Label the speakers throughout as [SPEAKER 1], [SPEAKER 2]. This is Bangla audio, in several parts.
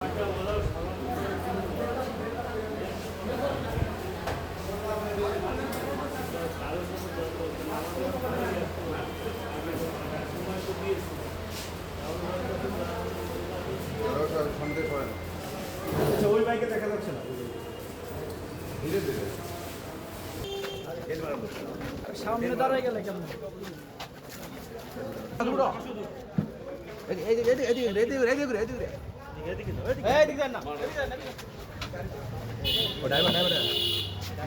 [SPEAKER 1] ওই বাইকে দেখা যাচ্ছে না, ধীরে ধীরে
[SPEAKER 2] সামনে দাঁড়ায় গেলে কেমন?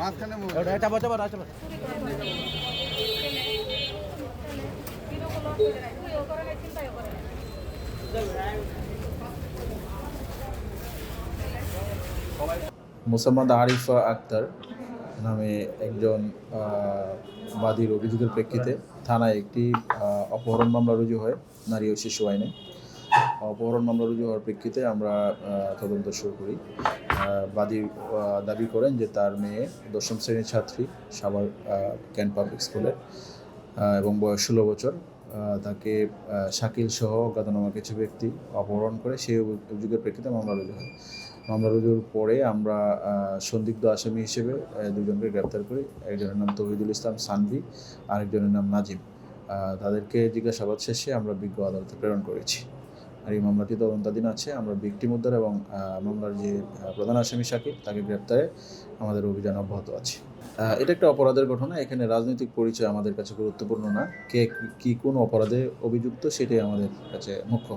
[SPEAKER 1] মাঝখানে
[SPEAKER 3] মোসাম্মদ আরিফা আক্তার নামে একজন বাদীর অভিযোগের প্রেক্ষিতে থানায় একটি অপহরণ মামলা রুজু হয় নারী ও শিশু আইনে। অপহরণ মামলা রুজু হওয়ার প্রেক্ষিতে আমরা তদন্ত শুরু করি। বাদী দাবি করেন যে তার মেয়ে 10ম শ্রেণীর ছাত্রী সাভার ক্যান্ট পাবলিক স্কুলের এবং বয়স 16 বছর। তাকে শাকিল সহ অজ্ঞাতনামা কিছু ব্যক্তি অপহরণ করে সেই অভিযোগের প্রেক্ষিতে মামলা রুজু হয়। মামলা রুজুর পরে আমরা সন্দিগ্ধ আসামি হিসেবে দুজনকে গ্রেপ্তার করি। একজনের নাম তৌহিদুল ইসলাম সানভি, আরেকজনের নাম নাজিম। তাদেরকে জিজ্ঞাসাবাদ শেষে আমরা বিজ্ঞ আদালতে প্রেরণ করেছি। আর এই মামলাটি তদন্তাধীন আছে। আমরা ভিকটিম উদ্ধার এবং মামলার যে প্রধান আসামি শাকিল তাকে গ্রেপ্তারে আমাদের অভিযান অব্যাহত আছে। এটা একটা অপরাধের ঘটনা। এখানে রাজনৈতিক পরিচয় আমাদের কাছে গুরুত্বপূর্ণ না। কে কি কোন অপরাধে অভিযুক্ত সেটাই আমাদের কাছে মুখ্য।